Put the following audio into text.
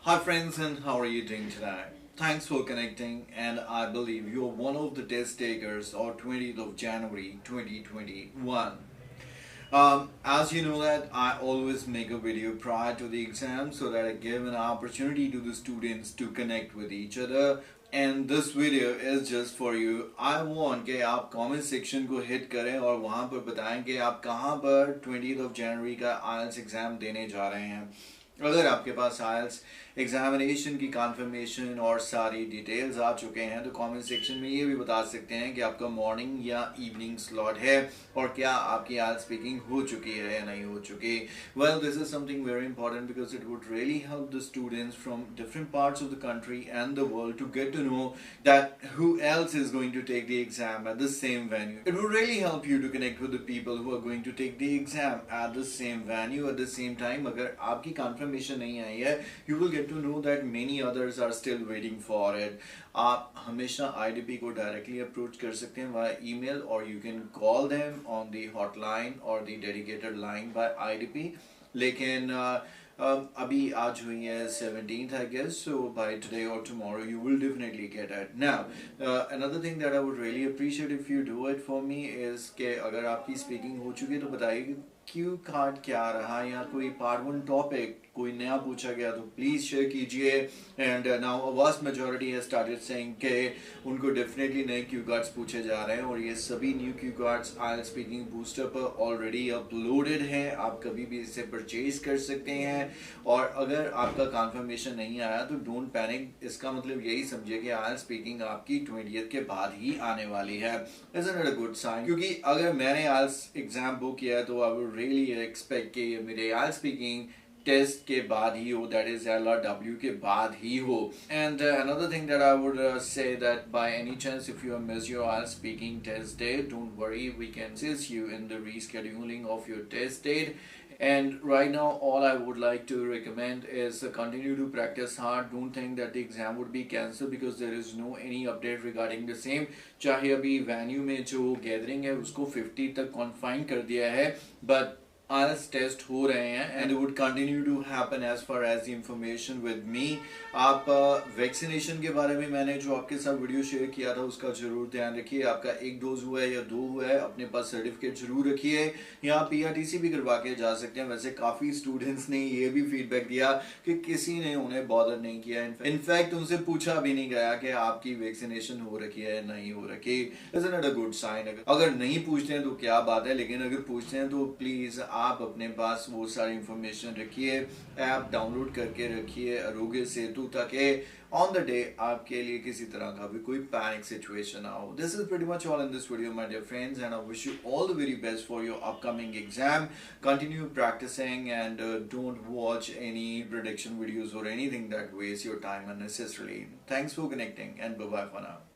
Hi friends, and how are you doing today? Thanks for connecting, and I believe you're one of the test takers or 20th of January 2021. As you know that I always make a video prior to the exam so that I give an opportunity to the students to connect with each other, and this video is just for you. I want कि आप comment section को hit करें और वहाँ पर बताएं कि आप कहाँ पर 20th of January का IELTS एग्ज़ाम देने जा रहे हैं। अगर आपके पास आइल्स एग्जामिनेशन की कन्फर्मेशन और सारी डिटेल्स आ चुके हैं तो कमेंट सेक्शन में ये भी बता सकते हैं कि आपका मॉर्निंग या इवनिंग स्लॉट है और क्या आपकी आइल्स स्पीकिंग हो चुकी है या नहीं हो चुकी। Well, this is something very important because it would really help the students from different parts of the country and the world to get to know that who else is going to take the exam at the same venue. It would really help you to connect with the people who are going to take the exam at the same venue at the same time. अगर आपकी confirmation नहीं आई है, you will get to know that many others are still waiting for it. आप हमेशा IDP को directly approach कर सकते हैं via email or you can call them on the hotline or the dedicated line by IDP. लेकिन अभी आज हुई है 17th I guess, so by today or tomorrow you will definitely get it. Now another thing that I would really appreciate if you do it for me is कि अगर आपकी speaking हो चुकी है तो बताइए क्यू कार्ड क्या रहा या कोई पार्ट 1 टॉपिक कोई नया पूछा गया तो प्लीज शेयर कीजिए। And now a vast majority has started saying कि उनको डेफिनेटली नए क्यू कार्ड्स पूछे जा रहे हैं और ये सभी न्यू क्यू कार्ड्स आइल्स स्पीकिंग बूस्टर पर ऑलरेडी अपलोडेड हैं। आप कभी भी इसे परचेज कर सकते हैं और अगर आपका कंफर्मेशन नहीं आया तो डोंट पैनिक। इसका मतलब यही समझिए कि आइल्स स्पीकिंग आपकी 20th के बाद ही आने वाली है। Isn't it a good sign? क्योंकि अगर मैंने आइल्स एग्जाम बुक किया है तो आई वुड रियली एक्सपेक्ट कि मेरे आइल्स स्पीकिंग टेस्ट के बाद ही हो, दैट इज LRW के बाद ही हो। And another thing that I would say that by any chance if you miss your IELTS speaking test date, don't worry, we can assist you in the rescheduling of your test date. And right now all I would like to recommend is continue to practice hard. Don't think that the exam would be cancelled because there is no any update regarding the same. चाहे अभी venue में जो gathering है उसको 50 तक confine कर दिया है, but IELTS टेस्ट हो रहे हैं and would continue to happen as far as the information with me. आप वैक्सीनेशन के बारे में मैंने जो आपके साथ वीडियो शेयर किया था उसका जरूर ध्यान रखिए। आपका 1 डोज हुआ है या 2 हुआ है, अपने पास सर्टिफिकेट जरूर रखिए। यहाँ PRTC भी करवा के जा सकते हैं। वैसे काफ़ी स्टूडेंट्स ने ये भी फीडबैक दिया कि किसी ने उन्हें बॉदर नहीं किया, इनफैक्ट उनसे पूछा भी नहीं गया कि आपकी वैक्सीनेशन हो रखी है नहीं हो रखी। Isn't it a good sign? अगर नहीं पूछते हैं तो क्या बात है, लेकिन अगर पूछते हैं तो प्लीज़ आप अपने पास वो सारी इंफॉर्मेशन रखिए, ऐप डाउनलोड करके रखिए आरोग्य सेतु, ताकि ऑन द डे आपके लिए किसी तरह का भी कोई पैनिक सिचुएशन ना हो। This is pretty much all in this video my dear friends and I wish you all the very best for your upcoming exam. Continue practicing and don't watch any prediction videos or anything that waste your time unnecessarily. Thanks for connecting and bye bye for now.